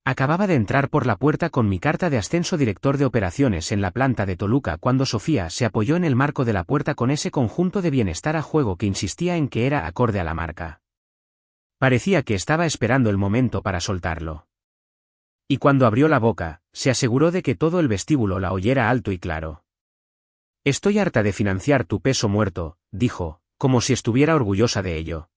Acababa de entrar por la puerta con mi carta de ascenso director de operaciones en la planta de Toluca cuando Sofía se apoyó en el marco de la puerta con ese conjunto de bienestar a juego que insistía en que era acorde a la marca. Parecía que estaba esperando el momento para soltarlo. Y cuando abrió la boca, se aseguró de que todo el vestíbulo la oyera alto y claro. «Estoy harta de financiar tu peso muerto», dijo, como si estuviera orgullosa de ello.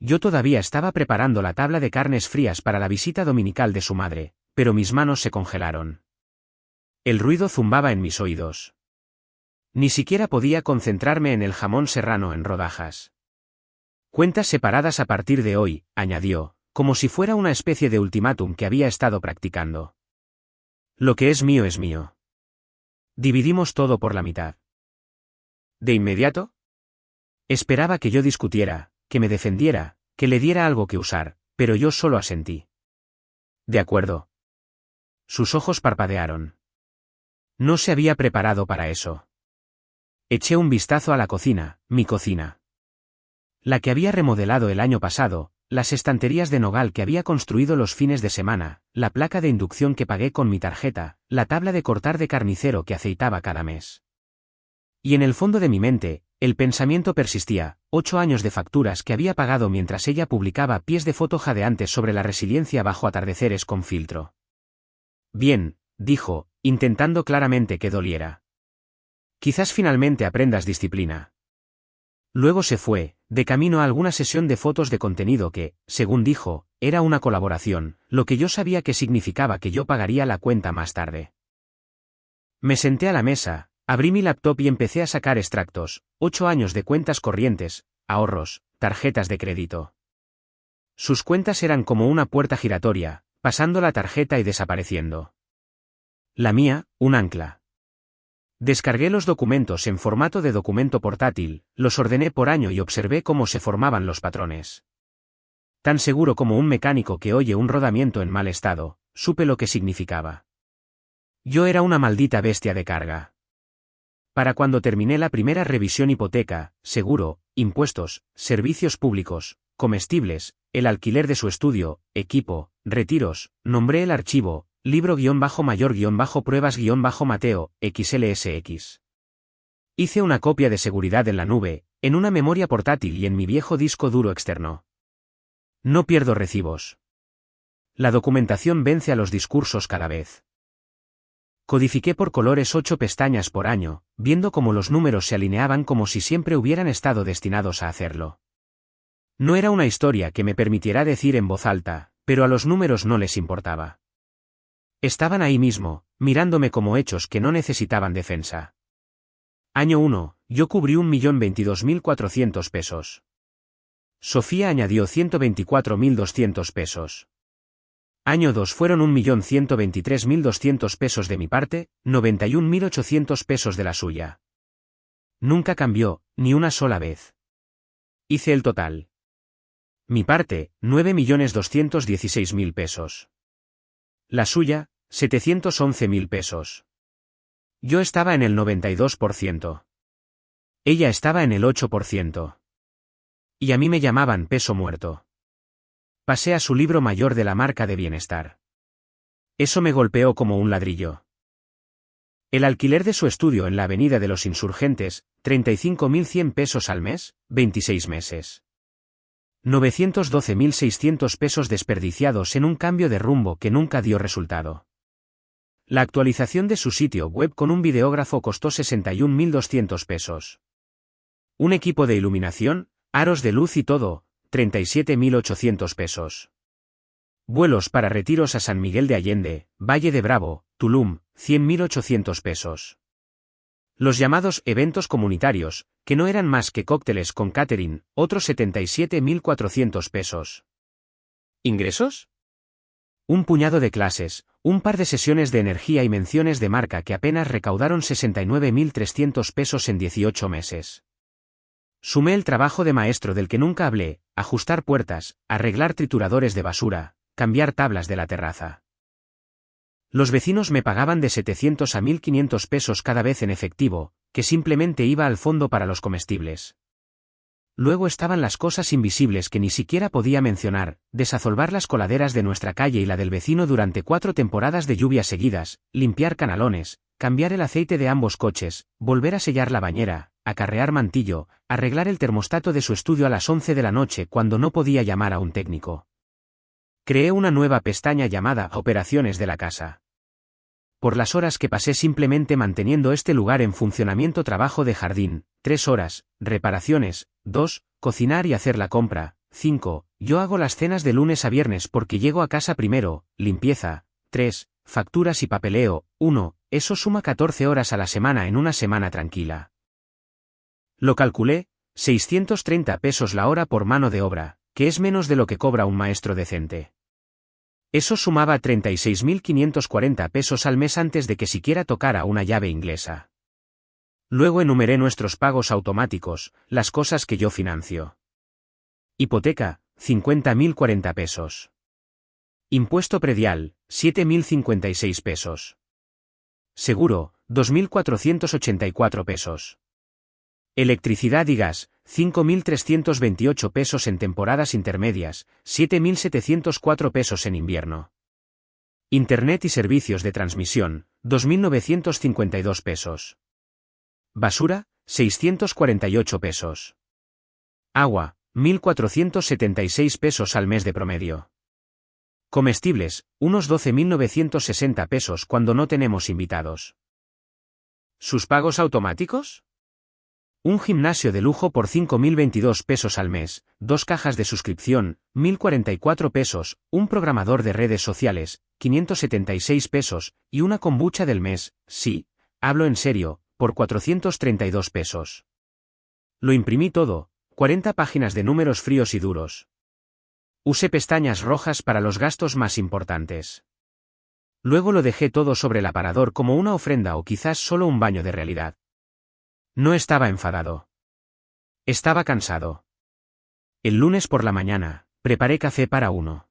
Yo todavía estaba preparando la tabla de carnes frías para la visita dominical de su madre, pero mis manos se congelaron. El ruido zumbaba en mis oídos. Ni siquiera podía concentrarme en el jamón serrano en rodajas. «Cuentas separadas a partir de hoy», añadió, como si fuera una especie de ultimátum que había estado practicando. «Lo que es mío es mío. Dividimos todo por la mitad». ¿De inmediato? Esperaba que yo discutiera, que me defendiera, que le diera algo que usar, pero yo solo asentí. «De acuerdo». Sus ojos parpadearon. No se había preparado para eso. Eché un vistazo a la cocina, mi cocina. La que había remodelado el año pasado, las estanterías de nogal que había construido los fines de semana, la placa de inducción que pagué con mi tarjeta, la tabla de cortar de carnicero que aceitaba cada mes. Y en el fondo de mi mente, el pensamiento persistía, 8 años de facturas que había pagado mientras ella publicaba pies de foto jadeantes sobre la resiliencia bajo atardeceres con filtro. «Bien», dijo, intentando claramente que doliera. «Quizás finalmente aprendas disciplina». Luego se fue, de camino a alguna sesión de fotos de contenido que, según dijo, era una colaboración, lo que yo sabía que significaba que yo pagaría la cuenta más tarde. Me senté a la mesa, abrí mi laptop y empecé a sacar extractos, 8 años de cuentas corrientes, ahorros, tarjetas de crédito. Sus cuentas eran como una puerta giratoria, pasando la tarjeta y desapareciendo. La mía, un ancla. Descargué los documentos en formato de documento portátil, los ordené por año y observé cómo se formaban los patrones. Tan seguro como un mecánico que oye un rodamiento en mal estado, supe lo que significaba. Yo era una maldita bestia de carga. Para cuando terminé la primera revisión hipoteca, seguro, impuestos, servicios públicos, comestibles, el alquiler de su estudio, equipo, retiros, nombré el archivo, libro-mayor-pruebas-Mateo, XLSX. Hice una copia de seguridad en la nube, en una memoria portátil y en mi viejo disco duro externo. No pierdo recibos. La documentación vence a los discursos cada vez. Codifiqué por colores 8 pestañas por año, viendo cómo los números se alineaban como si siempre hubieran estado destinados a hacerlo. No era una historia que me permitiera decir en voz alta, pero a los números no les importaba. Estaban ahí mismo, mirándome como hechos que no necesitaban defensa. Año 1, yo cubrí 1.022.400 pesos. Sofía añadió 124.200 pesos. Año 2 fueron 1.123.200 pesos de mi parte, 91.800 pesos de la suya. Nunca cambió, ni una sola vez. Hice el total. Mi parte, 9.216.000 pesos. La suya, 711.000 pesos. Yo estaba en el 92%. Ella estaba en el 8%. Y a mí me llamaban peso muerto. Pasé a su libro mayor de la marca de bienestar. Eso me golpeó como un ladrillo. El alquiler de su estudio en la Avenida de los Insurgentes, 35.100 pesos al mes, 26 meses. 912.600 pesos desperdiciados en un cambio de rumbo que nunca dio resultado. La actualización de su sitio web con un videógrafo costó 61.200 pesos. Un equipo de iluminación, aros de luz y todo, 37.800 pesos. Vuelos para retiros a San Miguel de Allende, Valle de Bravo, Tulum, 100.800 pesos. Los llamados eventos comunitarios, que no eran más que cócteles con catering, otros 77.400 pesos. ¿Ingresos? Un puñado de clases, un par de sesiones de energía y menciones de marca que apenas recaudaron 69.300 pesos en 18 meses. Sumé el trabajo de maestro del que nunca hablé, ajustar puertas, arreglar trituradores de basura, cambiar tablas de la terraza. Los vecinos me pagaban de 700 a 1.500 pesos cada vez en efectivo, que simplemente iba al fondo para los comestibles. Luego estaban las cosas invisibles que ni siquiera podía mencionar, desasolvar las coladeras de nuestra calle y la del vecino durante 4 temporadas de lluvias seguidas, limpiar canalones, cambiar el aceite de ambos coches, volver a sellar la bañera, acarrear mantillo, arreglar el termostato de su estudio a las 11 de la noche cuando no podía llamar a un técnico. Creé una nueva pestaña llamada Operaciones de la casa. Por las horas que pasé simplemente manteniendo este lugar en funcionamiento, trabajo de jardín, 3 horas, reparaciones, 2, cocinar y hacer la compra, 5, yo hago las cenas de lunes a viernes porque llego a casa primero, limpieza, 3, facturas y papeleo, 1, eso suma 14 horas a la semana en una semana tranquila. Lo calculé, 630 pesos la hora por mano de obra, que es menos de lo que cobra un maestro decente. Eso sumaba 36.540 pesos al mes antes de que siquiera tocara una llave inglesa. Luego enumeré nuestros pagos automáticos, las cosas que yo financio. Hipoteca, 50.040 pesos. Impuesto predial, 7.056 pesos. Seguro, 2.484 pesos. Electricidad y gas, 5.328 pesos en temporadas intermedias, 7.704 pesos en invierno. Internet y servicios de transmisión, 2.952 pesos. Basura, 648 pesos. Agua, 1.476 pesos al mes de promedio. Comestibles, unos 12.960 pesos cuando no tenemos invitados. ¿Sus pagos automáticos? Un gimnasio de lujo por 5.022 pesos al mes, 2 cajas de suscripción, 1.044 pesos, un programador de redes sociales, 576 pesos, y una kombucha del mes, sí, hablo en serio, por 432 pesos. Lo imprimí todo, 40 páginas de números fríos y duros. Usé pestañas rojas para los gastos más importantes. Luego lo dejé todo sobre el aparador como una ofrenda o quizás solo un baño de realidad. No estaba enfadado. Estaba cansado. El lunes por la mañana, preparé café para uno.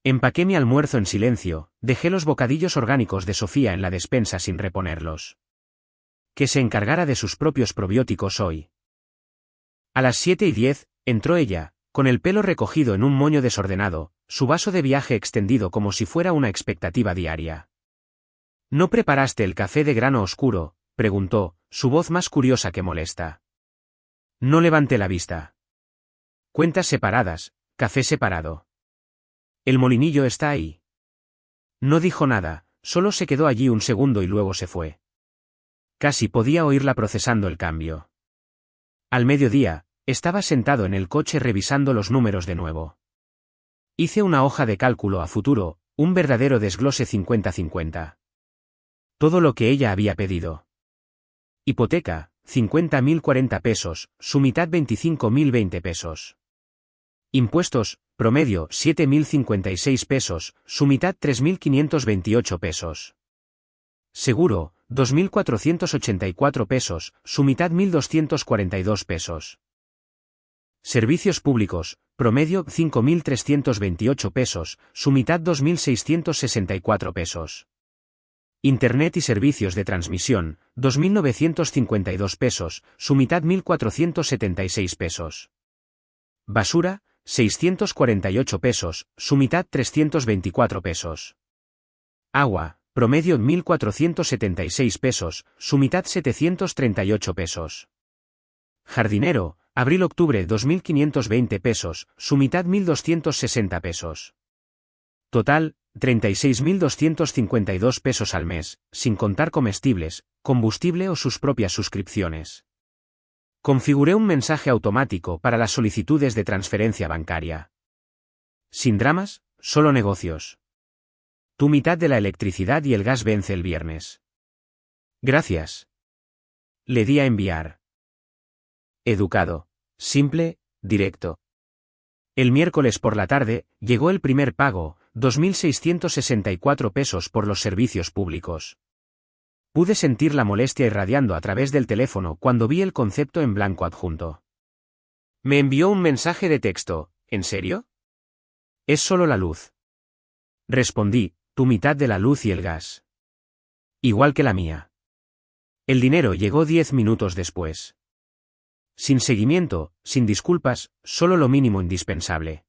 Empaqué mi almuerzo en silencio, dejé los bocadillos orgánicos de Sofía en la despensa sin reponerlos. Que se encargara de sus propios probióticos hoy. A las 7:10, entró ella, con el pelo recogido en un moño desordenado, su vaso de viaje extendido como si fuera una expectativa diaria. ¿No preparaste el café de grano oscuro?, preguntó, su voz más curiosa que molesta. No levanté la vista. Cuentas separadas, café separado. El molinillo está ahí. No dijo nada, solo se quedó allí un segundo y luego se fue. Casi podía oírla procesando el cambio. Al mediodía, estaba sentado en el coche revisando los números de nuevo. Hice una hoja de cálculo a futuro, un verdadero desglose 50-50. Todo lo que ella había pedido. Hipoteca, 50.040 pesos, su mitad 25.020 pesos. Impuestos, promedio 7.056 pesos, su mitad 3.528 pesos. Seguro, 2.484 pesos, su mitad 1.242 pesos. Servicios públicos, promedio 5.328 pesos, su mitad 2.664 pesos. Internet y servicios de transmisión, 2.952 pesos, su mitad 1.476 pesos. Basura, 648 pesos, su mitad 324 pesos. Agua, promedio 1.476 pesos, su mitad 738 pesos. Jardinero, abril-octubre 2.520 pesos, su mitad 1.260 pesos. Total, 36.252 pesos al mes, sin contar comestibles, combustible o sus propias suscripciones. Configuré un mensaje automático para las solicitudes de transferencia bancaria. Sin dramas, solo negocios. Tu mitad de la electricidad y el gas vence el viernes. Gracias. Le di a enviar. Educado, simple, directo. El miércoles por la tarde, llegó el primer pago, 2.664 pesos por los servicios públicos. Pude sentir la molestia irradiando a través del teléfono cuando vi el concepto en blanco adjunto. Me envió un mensaje de texto, ¿en serio? Es solo la luz. Respondí, tu mitad de la luz y el gas. Igual que la mía. El dinero llegó 10 minutos después. Sin seguimiento, sin disculpas, solo lo mínimo indispensable.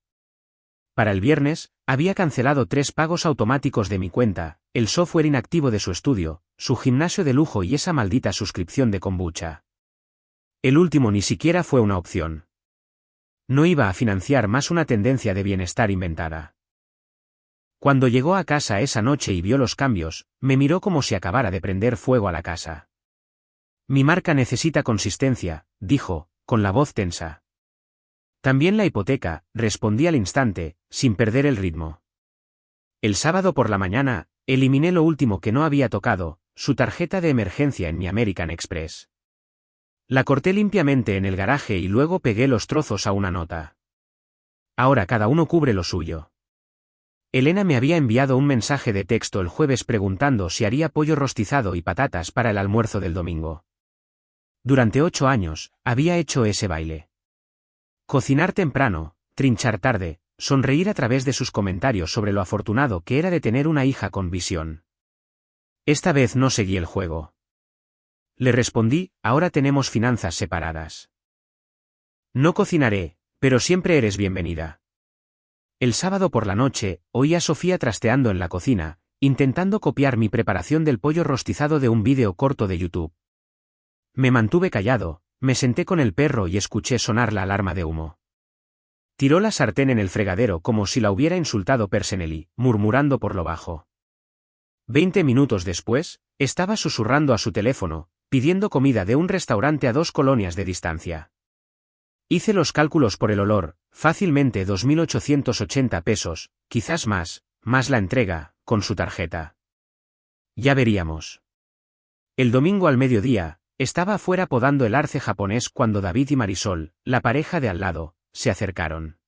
Para el viernes, había cancelado 3 pagos automáticos de mi cuenta, el software inactivo de su estudio, su gimnasio de lujo y esa maldita suscripción de kombucha. El último ni siquiera fue una opción. No iba a financiar más una tendencia de bienestar inventada. Cuando llegó a casa esa noche y vio los cambios, me miró como si acabara de prender fuego a la casa. Mi marca necesita consistencia, dijo, con la voz tensa. También la hipoteca, respondí al instante, sin perder el ritmo. El sábado por la mañana, eliminé lo último que no había tocado, su tarjeta de emergencia en mi American Express. La corté limpiamente en el garaje y luego pegué los trozos a una nota. Ahora cada uno cubre lo suyo. Elena me había enviado un mensaje de texto el jueves preguntando si haría pollo rostizado y patatas para el almuerzo del domingo. Durante 8 años, había hecho ese baile. Cocinar temprano, trinchar tarde, sonreír a través de sus comentarios sobre lo afortunado que era de tener una hija con visión. Esta vez no seguí el juego. Le respondí, ahora tenemos finanzas separadas. No cocinaré, pero siempre eres bienvenida. El sábado por la noche, oí a Sofía trasteando en la cocina, intentando copiar mi preparación del pollo rostizado de un vídeo corto de YouTube. Me mantuve callado, me senté con el perro y escuché sonar la alarma de humo. Tiró la sartén en el fregadero como si la hubiera insultado Personelli, murmurando por lo bajo. 20 minutos después, estaba susurrando a su teléfono, pidiendo comida de un restaurante a 2 colonias de distancia. Hice los cálculos por el olor, fácilmente 2.880 pesos, quizás más la entrega, con su tarjeta. Ya veríamos. El domingo al mediodía, estaba afuera podando el arce japonés cuando David y Marisol, la pareja de al lado, se acercaron.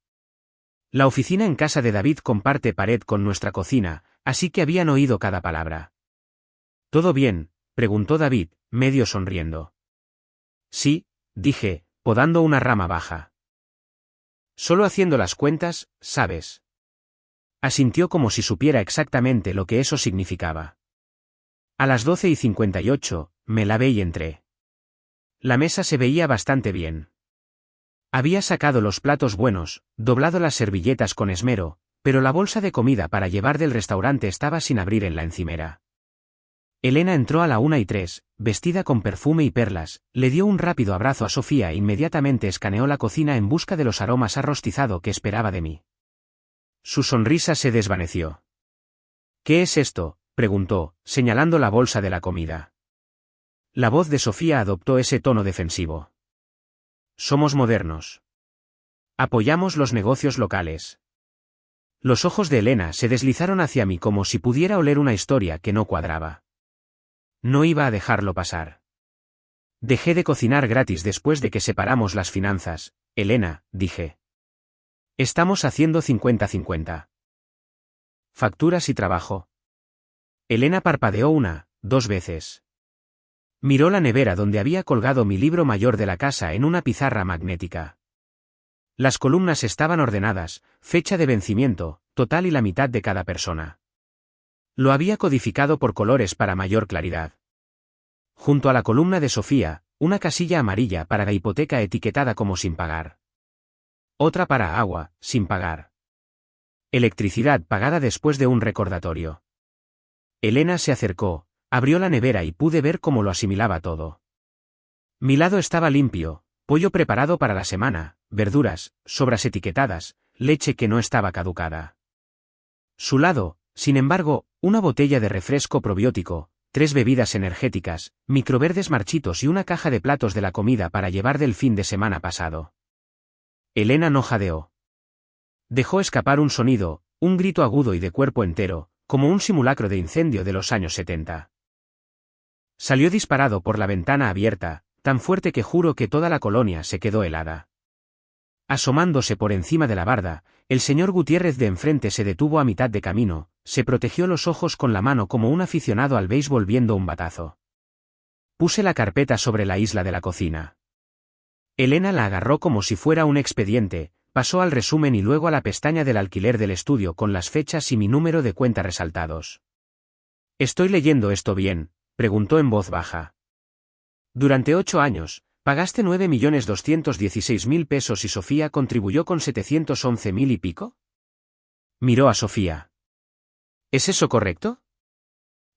La oficina en casa de David comparte pared con nuestra cocina, así que habían oído cada palabra. ¿Todo bien?, preguntó David, medio sonriendo. Sí, dije, podando una rama baja. Solo haciendo las cuentas, ¿sabes? Asintió como si supiera exactamente lo que eso significaba. A las 12:58, me lavé y entré. La mesa se veía bastante bien. Había sacado los platos buenos, doblado las servilletas con esmero, pero la bolsa de comida para llevar del restaurante estaba sin abrir en la encimera. Elena entró a la 1:03, vestida con perfume y perlas, le dio un rápido abrazo a Sofía e inmediatamente escaneó la cocina en busca de los aromas a rostizado que esperaba de mí. Su sonrisa se desvaneció. ¿Qué es esto?, preguntó, señalando la bolsa de la comida. La voz de Sofía adoptó ese tono defensivo. Somos modernos. Apoyamos los negocios locales. Los ojos de Elena se deslizaron hacia mí como si pudiera oler una historia que no cuadraba. No iba a dejarlo pasar. Dejé de cocinar gratis después de que separamos las finanzas, Elena, dije. Estamos haciendo 50-50. Facturas y trabajo. Elena parpadeó 2 veces. Miró la nevera donde había colgado mi libro mayor de la casa en una pizarra magnética. Las columnas estaban ordenadas, fecha de vencimiento, total y la mitad de cada persona. Lo había codificado por colores para mayor claridad. Junto a la columna de Sofía, una casilla amarilla para la hipoteca etiquetada como sin pagar. Otra para agua, sin pagar. Electricidad pagada después de un recordatorio. Elena se acercó, abrió la nevera y pude ver cómo lo asimilaba todo. Mi lado estaba limpio, pollo preparado para la semana, verduras, sobras etiquetadas, leche que no estaba caducada. Su lado, sin embargo, una botella de refresco probiótico, 3 bebidas energéticas, microverdes marchitos y una caja de platos de la comida para llevar del fin de semana pasado. Elena no jadeó. Dejó escapar un sonido, un grito agudo y de cuerpo entero, como un simulacro de incendio de los años 70. Salió disparado por la ventana abierta, tan fuerte que juro que toda la colonia se quedó helada. Asomándose por encima de la barda, el señor Gutiérrez de enfrente se detuvo a mitad de camino, se protegió los ojos con la mano como un aficionado al béisbol viendo un batazo. Puse la carpeta sobre la isla de la cocina. Elena la agarró como si fuera un expediente, pasó al resumen y luego a la pestaña del alquiler del estudio con las fechas y mi número de cuenta resaltados. ¿Estoy leyendo esto bien?, preguntó en voz baja. Durante 8 años, ¿Pagaste 9.216.000 pesos y Sofía contribuyó con 711.000 y pico? Miró a Sofía. ¿Es eso correcto?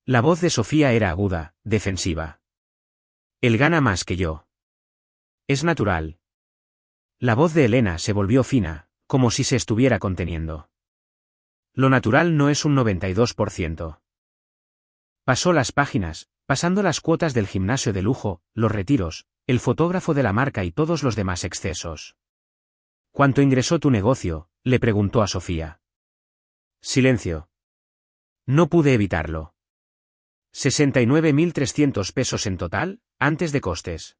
La voz de Sofía era aguda, defensiva. Él gana más que yo. Es natural. La voz de Elena se volvió fina, como si se estuviera conteniendo. Lo natural no es un 92%. Pasó las páginas, pasando las cuotas del gimnasio de lujo, los retiros, el fotógrafo de la marca y todos los demás excesos. ¿Cuánto ingresó tu negocio?, le preguntó a Sofía. Silencio. No pude evitarlo. 69.300 pesos en total, antes de costes.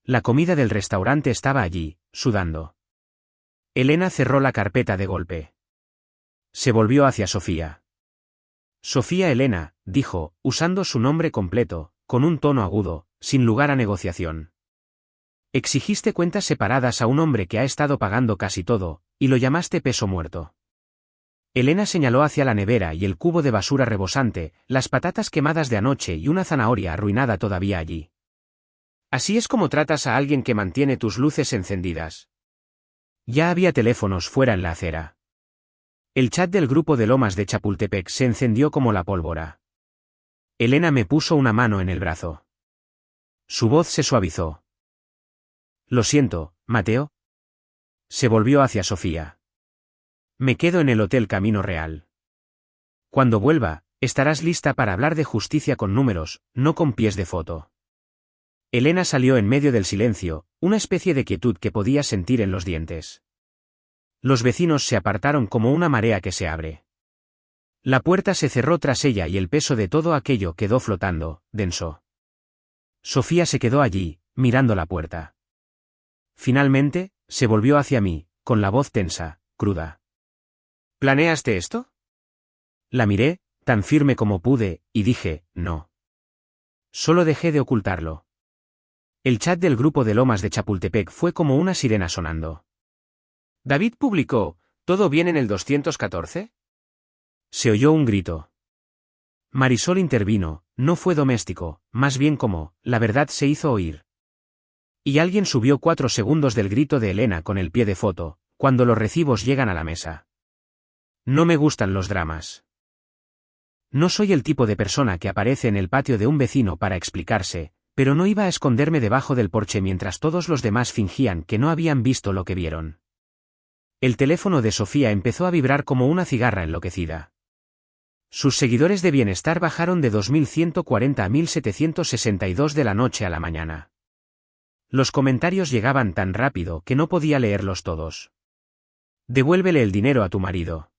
La comida del restaurante estaba allí, sudando. Elena cerró la carpeta de golpe. Se volvió hacia Sofía. Sofía Elena, dijo, usando su nombre completo, con un tono agudo, sin lugar a negociación. Exigiste cuentas separadas a un hombre que ha estado pagando casi todo, y lo llamaste peso muerto. Elena señaló hacia la nevera y el cubo de basura rebosante, las patatas quemadas de anoche y una zanahoria arruinada todavía allí. Así es como tratas a alguien que mantiene tus luces encendidas. Ya había teléfonos fuera en la acera. El chat del grupo de Lomas de Chapultepec se encendió como la pólvora. Elena me puso una mano en el brazo. Su voz se suavizó. Lo siento, Mateo. Se volvió hacia Sofía. Me quedo en el Hotel Camino Real. Cuando vuelva, estarás lista para hablar de justicia con números, no con pies de foto. Elena salió en medio del silencio, una especie de quietud que podía sentir en los dientes. Los vecinos se apartaron como una marea que se abre. La puerta se cerró tras ella y el peso de todo aquello quedó flotando, denso. Sofía se quedó allí, mirando la puerta. Finalmente, se volvió hacia mí, con la voz tensa, cruda. ¿Planeaste esto? La miré, tan firme como pude, y dije, no. Solo dejé de ocultarlo. El chat del grupo de Lomas de Chapultepec fue como una sirena sonando. David publicó, ¿todo bien en el 214? Se oyó un grito. Marisol intervino, no fue doméstico, más bien como, la verdad se hizo oír. Y alguien subió 4 segundos del grito de Elena con el pie de foto, cuando los recibos llegan a la mesa. No me gustan los dramas. No soy el tipo de persona que aparece en el patio de un vecino para explicarse, pero no iba a esconderme debajo del porche mientras todos los demás fingían que no habían visto lo que vieron. El teléfono de Sofía empezó a vibrar como una cigarra enloquecida. Sus seguidores de bienestar bajaron de 2.140 a 1.762 de la noche a la mañana. Los comentarios llegaban tan rápido que no podía leerlos todos. Devuélvele el dinero a tu marido.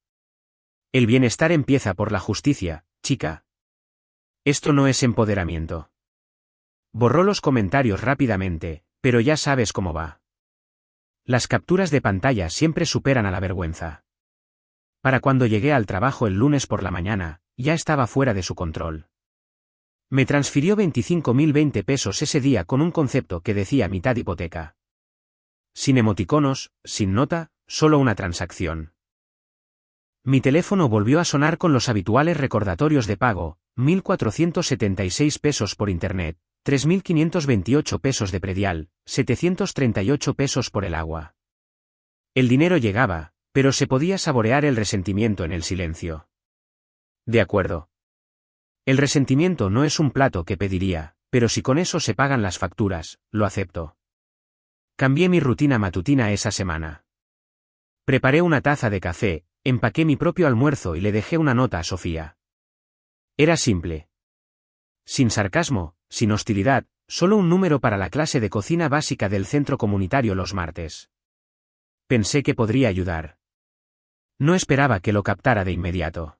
El bienestar empieza por la justicia, chica. Esto no es empoderamiento. Borró los comentarios rápidamente, pero ya sabes cómo va. Las capturas de pantalla siempre superan a la vergüenza. Para cuando llegué al trabajo el lunes por la mañana, ya estaba fuera de su control. Me transfirió 25.020 pesos ese día con un concepto que decía mitad hipoteca. Sin emoticonos, sin nota, solo una transacción. Mi teléfono volvió a sonar con los habituales recordatorios de pago, 1.476 pesos por internet, 3.528 pesos de predial, 738 pesos por el agua. El dinero llegaba, pero se podía saborear el resentimiento en el silencio. De acuerdo. El resentimiento no es un plato que pediría, pero si con eso se pagan las facturas, lo acepto. Cambié mi rutina matutina esa semana. Preparé una taza de café, empaqué mi propio almuerzo y le dejé una nota a Sofía. Era simple. Sin sarcasmo, sin hostilidad, solo un número para la clase de cocina básica del centro comunitario los martes. Pensé que podría ayudar. No esperaba que lo captara de inmediato.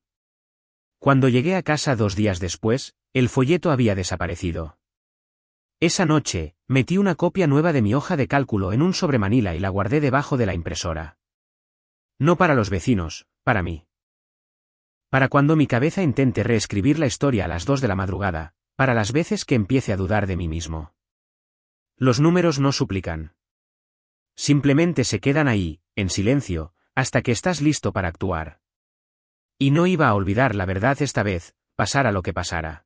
Cuando llegué a casa 2 días después, el folleto había desaparecido. Esa noche, metí una copia nueva de mi hoja de cálculo en un sobremanila y la guardé debajo de la impresora. No para los vecinos, para mí. Para cuando mi cabeza intente reescribir la historia a las 2 de la madrugada, para las veces que empiece a dudar de mí mismo. Los números no suplican. Simplemente se quedan ahí, en silencio, hasta que estás listo para actuar. Y no iba a olvidar la verdad esta vez, pasara lo que pasara.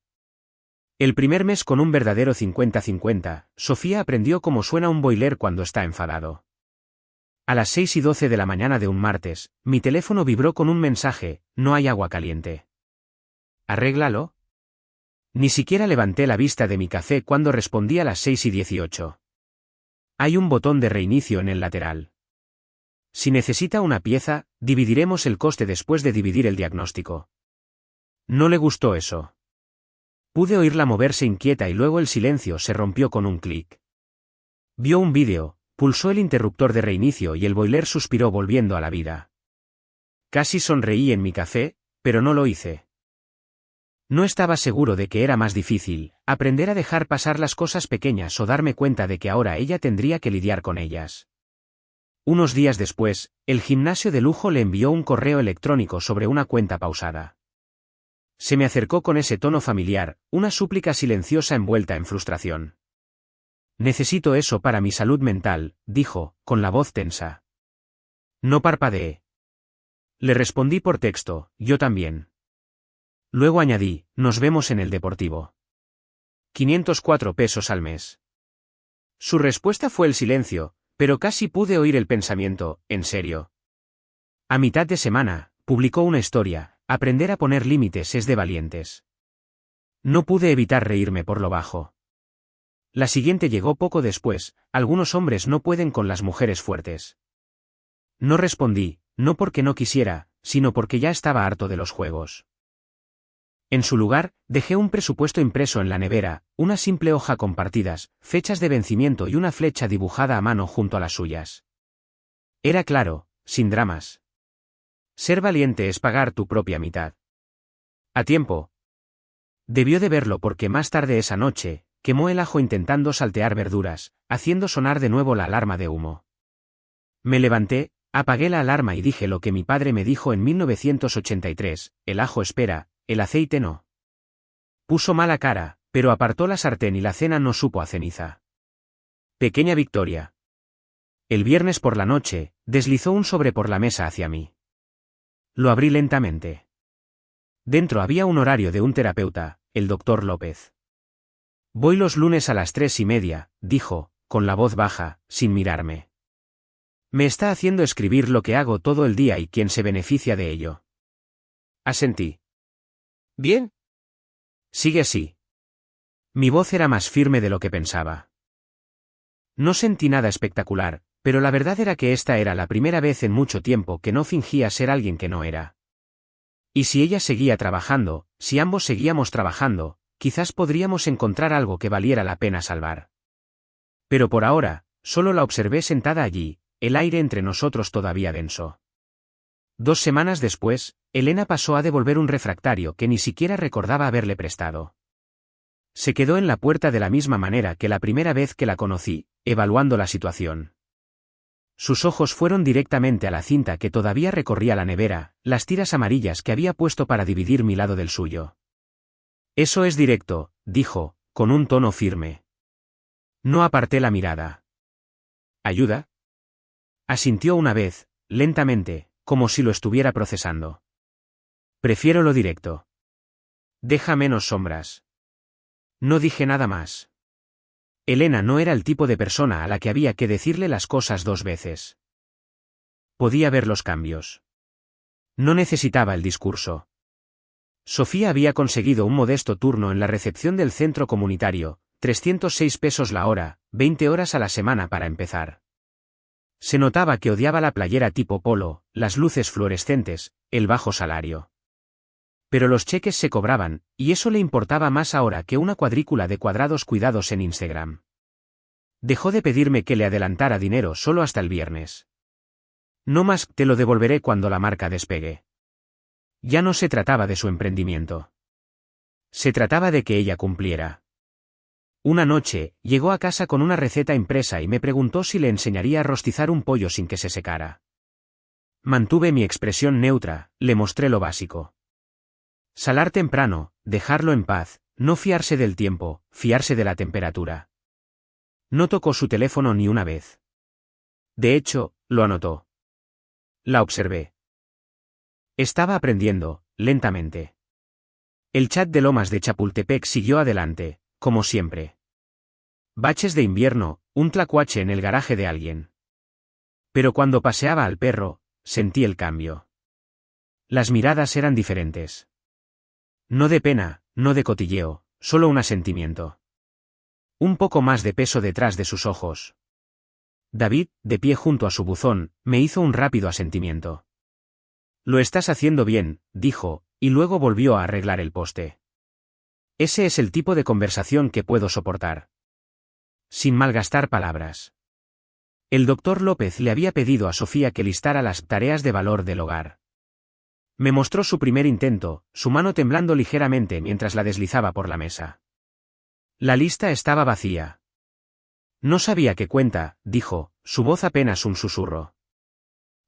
El primer mes con un verdadero 50-50, Sofía aprendió cómo suena un boiler cuando está enfadado. A las 6:12 de la mañana de un martes, mi teléfono vibró con un mensaje: no hay agua caliente. ¿Arréglalo? Ni siquiera levanté la vista de mi café cuando respondí a las 6:18. Hay un botón de reinicio en el lateral. Si necesita una pieza, dividiremos el coste después de dividir el diagnóstico. No le gustó eso. Pude oírla moverse inquieta y luego el silencio se rompió con un clic. Vio un vídeo, pulsó el interruptor de reinicio y el boiler suspiró volviendo a la vida. Casi sonreí en mi café, pero no lo hice. No estaba seguro de que era más difícil, aprender a dejar pasar las cosas pequeñas o darme cuenta de que ahora ella tendría que lidiar con ellas. Unos días después, el gimnasio de lujo le envió un correo electrónico sobre una cuenta pausada. Se me acercó con ese tono familiar, una súplica silenciosa envuelta en frustración. Necesito eso para mi salud mental, dijo, con la voz tensa. No parpadeé. Le respondí por texto, yo también. Luego añadí, nos vemos en el deportivo. 504 pesos al mes. Su respuesta fue el silencio, pero casi pude oír el pensamiento, ¿en serio? A mitad de semana, publicó una historia: aprender a poner límites es de valientes. No pude evitar reírme por lo bajo. La siguiente llegó poco después: algunos hombres no pueden con las mujeres fuertes. No respondí, no porque no quisiera, sino porque ya estaba harto de los juegos. En su lugar, dejé un presupuesto impreso en la nevera, una simple hoja con partidas, fechas de vencimiento y una flecha dibujada a mano junto a las suyas. Era claro, sin dramas. Ser valiente es pagar tu propia mitad. A tiempo. Debió de verlo porque más tarde esa noche, quemó el ajo intentando saltear verduras, haciendo sonar de nuevo la alarma de humo. Me levanté, apagué la alarma y dije lo que mi padre me dijo en 1983, el ajo espera, el aceite no. Puso mala cara, pero apartó la sartén y la cena no supo a ceniza. Pequeña victoria. El viernes por la noche, deslizó un sobre por la mesa hacia mí. Lo abrí lentamente. Dentro había un horario de un terapeuta, el Dr. López. Voy los lunes a las 3:30, dijo, con la voz baja, sin mirarme. Me está haciendo escribir lo que hago todo el día y quién se beneficia de ello. Asentí. Bien. Sigue así. Mi voz era más firme de lo que pensaba. No sentí nada espectacular, pero la verdad era que esta era la primera vez en mucho tiempo que no fingía ser alguien que no era. Y si ella seguía trabajando, si ambos seguíamos trabajando, quizás podríamos encontrar algo que valiera la pena salvar. Pero por ahora, solo la observé sentada allí, el aire entre nosotros todavía denso. 2 semanas después, Elena pasó a devolver un refractario que ni siquiera recordaba haberle prestado. Se quedó en la puerta de la misma manera que la primera vez que la conocí, evaluando la situación. Sus ojos fueron directamente a la cinta que todavía recorría la nevera, las tiras amarillas que había puesto para dividir mi lado del suyo. Eso es directo, dijo, con un tono firme. No aparté la mirada. ¿Ayuda? Asintió una vez, lentamente, como si lo estuviera procesando. Prefiero lo directo. Deja menos sombras. No dije nada más. Elena no era el tipo de persona a la que había que decirle las cosas 2 veces. Podía ver los cambios. No necesitaba el discurso. Sofía había conseguido un modesto turno en la recepción del centro comunitario, 306 pesos la hora, 20 horas a la semana para empezar. Se notaba que odiaba la playera tipo polo, las luces fluorescentes, el bajo salario. Pero los cheques se cobraban, y eso le importaba más ahora que una cuadrícula de cuadrados cuidados en Instagram. Dejó de pedirme que le adelantara dinero solo hasta el viernes. No más, te lo devolveré cuando la marca despegue. Ya no se trataba de su emprendimiento. Se trataba de que ella cumpliera. Una noche, llegó a casa con una receta impresa y me preguntó si le enseñaría a rostizar un pollo sin que se secara. Mantuve mi expresión neutra, le mostré lo básico. Salar temprano, dejarlo en paz, no fiarse del tiempo, fiarse de la temperatura. No tocó su teléfono ni una vez. De hecho, lo anotó. La observé. Estaba aprendiendo, lentamente. El chat de Lomas de Chapultepec siguió adelante, como siempre. Baches de invierno, un tlacuache en el garaje de alguien. Pero cuando paseaba al perro, sentí el cambio. Las miradas eran diferentes. No de pena, no de cotilleo, solo un asentimiento. Un poco más de peso detrás de sus ojos. David, de pie junto a su buzón, me hizo un rápido asentimiento. Lo estás haciendo bien, dijo, y luego volvió a arreglar el poste. Ese es el tipo de conversación que puedo soportar. Sin malgastar palabras. El doctor López le había pedido a Sofía que listara las tareas de valor del hogar. Me mostró su primer intento, su mano temblando ligeramente mientras la deslizaba por la mesa. La lista estaba vacía. No sabía qué cuenta, dijo, su voz apenas un susurro.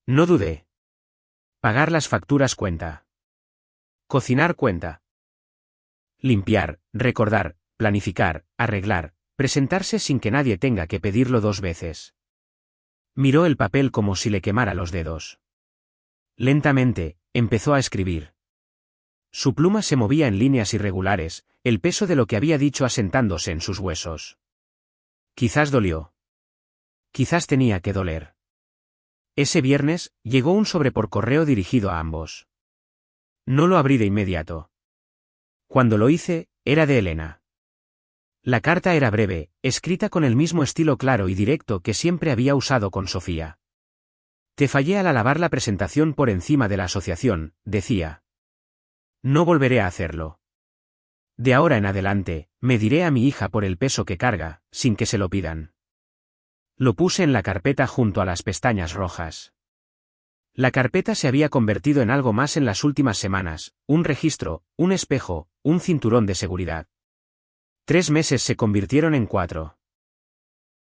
No dudé. Pagar las facturas cuenta. Cocinar cuenta. Limpiar, recordar, planificar, arreglar, presentarse sin que nadie tenga que pedirlo 2 veces. Miró el papel como si le quemara los dedos. Lentamente, empezó a escribir. Su pluma se movía en líneas irregulares, el peso de lo que había dicho asentándose en sus huesos. Quizás dolió. Quizás tenía que doler. Ese viernes, llegó un sobre por correo dirigido a ambos. No lo abrí de inmediato. Cuando lo hice, era de Elena. La carta era breve, escrita con el mismo estilo claro y directo que siempre había usado con Sofía. Te fallé al alabar la presentación por encima de la asociación, decía. No volveré a hacerlo. De ahora en adelante, mediré a mi hija por el peso que carga, sin que se lo pidan. Lo puse en la carpeta junto a las pestañas rojas. La carpeta se había convertido en algo más en las últimas semanas, un registro, un espejo, un cinturón de seguridad. 3 meses se convirtieron en 4.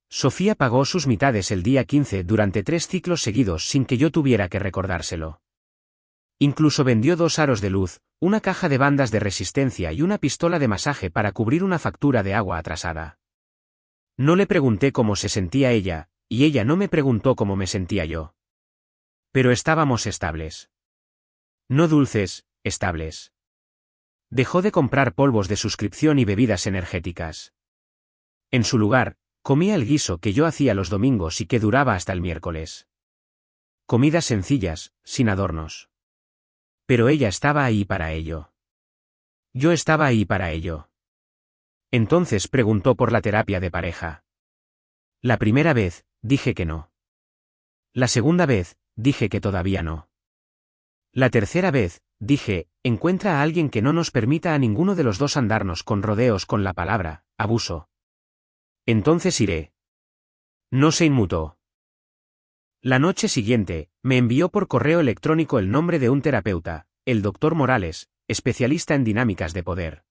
Sofía pagó sus mitades el día 15 durante 3 ciclos seguidos sin que yo tuviera que recordárselo. Incluso vendió 2 aros de luz, una caja de bandas de resistencia y una pistola de masaje para cubrir una factura de agua atrasada. No le pregunté cómo se sentía ella, y ella no me preguntó cómo me sentía yo. Pero estábamos estables. No dulces, estables. Dejó de comprar polvos de suscripción y bebidas energéticas. En su lugar, comía el guiso que yo hacía los domingos y que duraba hasta el miércoles. Comidas sencillas, sin adornos. Pero ella estaba ahí para ello. Yo estaba ahí para ello. Entonces preguntó por la terapia de pareja. La primera vez, dije que no. La segunda vez, dije que todavía no. La tercera vez, dije, encuentra a alguien que no nos permita a ninguno de los dos andarnos con rodeos con la palabra, abuso. Entonces iré. No se inmutó. La noche siguiente, me envió por correo electrónico el nombre de un terapeuta, el Dr. Morales, especialista en dinámicas de poder.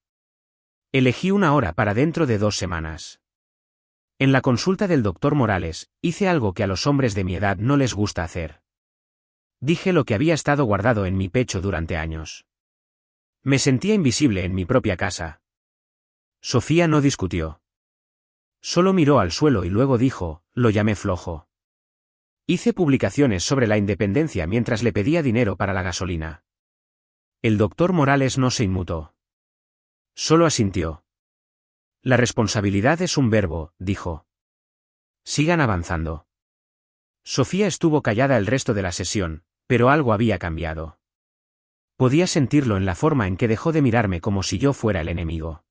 Elegí una hora para dentro de 2 semanas. En la consulta del Dr. Morales, hice algo que a los hombres de mi edad no les gusta hacer. Dije lo que había estado guardado en mi pecho durante años. Me sentía invisible en mi propia casa. Sofía no discutió. Solo miró al suelo y luego dijo, lo llamé flojo. Hice publicaciones sobre la independencia mientras le pedía dinero para la gasolina. El Dr. Morales no se inmutó. Solo asintió. La responsabilidad es un verbo, dijo. Sigan avanzando. Sofía estuvo callada el resto de la sesión, pero algo había cambiado. Podía sentirlo en la forma en que dejó de mirarme como si yo fuera el enemigo.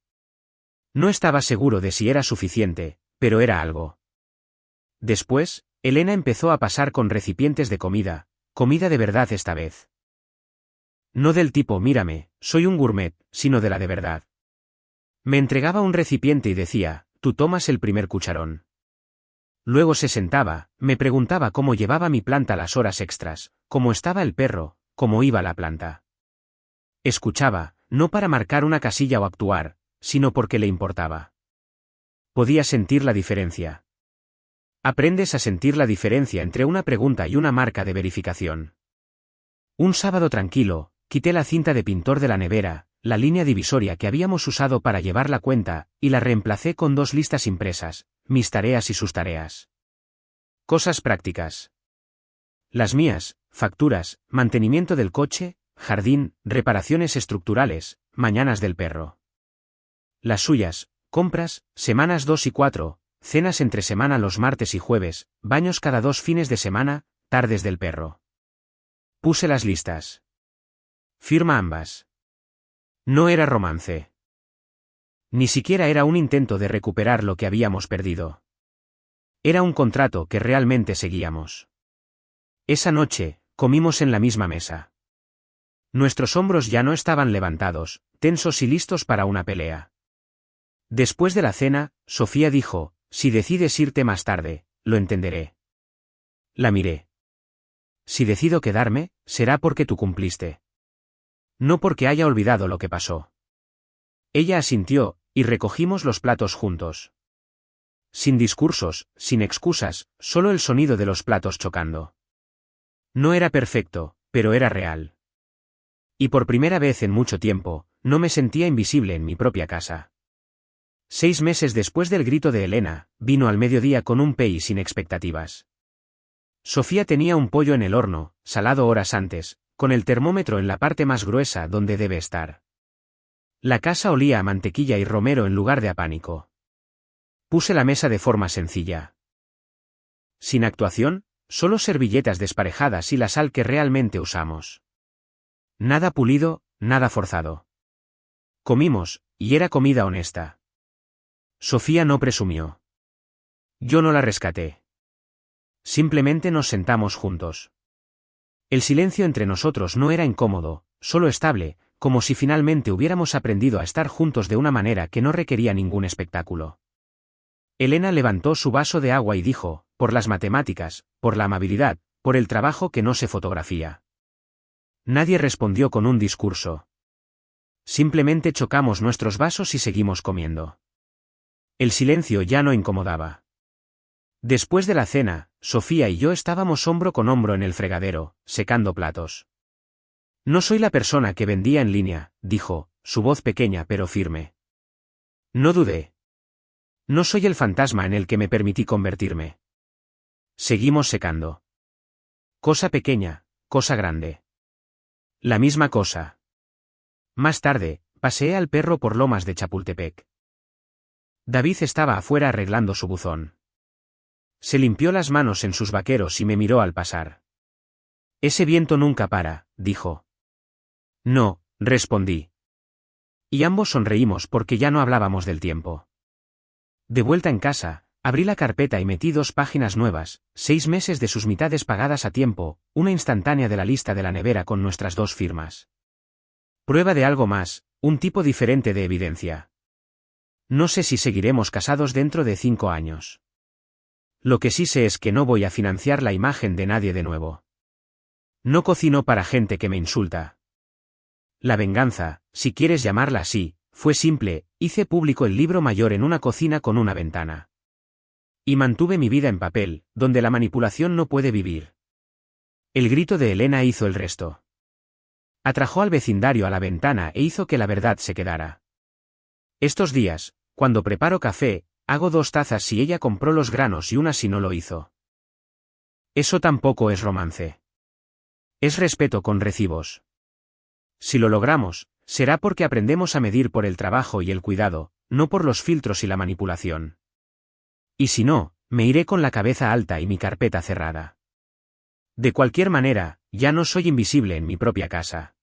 No estaba seguro de si era suficiente, pero era algo. Después, Elena empezó a pasar con recipientes de comida de verdad esta vez. No del tipo mírame, soy un gourmet, sino de la de verdad. Me entregaba un recipiente y decía, tú tomas el primer cucharón. Luego se sentaba, me preguntaba cómo llevaba mi planta las horas extras, cómo estaba el perro, cómo iba la planta. Escuchaba, no para marcar una casilla o actuar, sino porque le importaba. Podía sentir la diferencia. Aprendes a sentir la diferencia entre una pregunta y una marca de verificación. Un sábado tranquilo, quité la cinta de pintor de la nevera, la línea divisoria que habíamos usado para llevar la cuenta, y la reemplacé con 2 listas impresas, mis tareas y sus tareas. Cosas prácticas. Las mías, facturas, mantenimiento del coche, jardín, reparaciones estructurales, mañanas del perro. Las suyas, compras, semanas 2 y 4, cenas entre semana los martes y jueves, baños cada 2 fines de semana, tardes del perro. Puse las listas. Firma ambas. No era romance. Ni siquiera era un intento de recuperar lo que habíamos perdido. Era un contrato que realmente seguíamos. Esa noche, comimos en la misma mesa. Nuestros hombros ya no estaban levantados, tensos y listos para una pelea. Después de la cena, Sofía dijo, si decides irte más tarde, lo entenderé. La miré. Si decido quedarme, será porque tú cumpliste. No porque haya olvidado lo que pasó. Ella asintió, y recogimos los platos juntos. Sin discursos, sin excusas, solo el sonido de los platos chocando. No era perfecto, pero era real. Y por primera vez en mucho tiempo, no me sentía invisible en mi propia casa. 6 meses después del grito de Elena, vino al mediodía con un pay sin expectativas. Sofía tenía un pollo en el horno, salado horas antes, con el termómetro en la parte más gruesa donde debe estar. La casa olía a mantequilla y romero en lugar de a pánico. Puse la mesa de forma sencilla. Sin actuación, solo servilletas desparejadas y la sal que realmente usamos. Nada pulido, nada forzado. Comimos, y era comida honesta. Sofía no presumió. Yo no la rescaté. Simplemente nos sentamos juntos. El silencio entre nosotros no era incómodo, solo estable, como si finalmente hubiéramos aprendido a estar juntos de una manera que no requería ningún espectáculo. Elena levantó su vaso de agua y dijo, por las matemáticas, por la amabilidad, por el trabajo que no se fotografía. Nadie respondió con un discurso. Simplemente chocamos nuestros vasos y seguimos comiendo. El silencio ya no incomodaba. Después de la cena, Sofía y yo estábamos hombro con hombro en el fregadero, secando platos. No soy la persona que vendía en línea, dijo, su voz pequeña pero firme. No dudé. No soy el fantasma en el que me permití convertirme. Seguimos secando. Cosa pequeña, cosa grande. La misma cosa. Más tarde, paseé al perro por Lomas de Chapultepec. David estaba afuera arreglando su buzón. Se limpió las manos en sus vaqueros y me miró al pasar. Ese viento nunca para, dijo. No, respondí. Y ambos sonreímos porque ya no hablábamos del tiempo. De vuelta en casa, abrí la carpeta y metí 2 páginas nuevas, 6 meses de sus mitades pagadas a tiempo, una instantánea de la lista de la nevera con nuestras 2 firmas. Prueba de algo más, un tipo diferente de evidencia. No sé si seguiremos casados dentro de 5 años. Lo que sí sé es que no voy a financiar la imagen de nadie de nuevo. No cocino para gente que me insulta. La venganza, si quieres llamarla así, fue simple, hice público el libro mayor en una cocina con una ventana. Y mantuve mi vida en papel, donde la manipulación no puede vivir. El grito de Elena hizo el resto. Atrajo al vecindario a la ventana e hizo que la verdad se quedara. Estos días, cuando preparo café, hago 2 tazas si ella compró los granos y una si no lo hizo. Eso tampoco es romance. Es respeto con recibos. Si lo logramos, será porque aprendemos a medir por el trabajo y el cuidado, no por los filtros y la manipulación. Y si no, me iré con la cabeza alta y mi carpeta cerrada. De cualquier manera, ya no soy invisible en mi propia casa.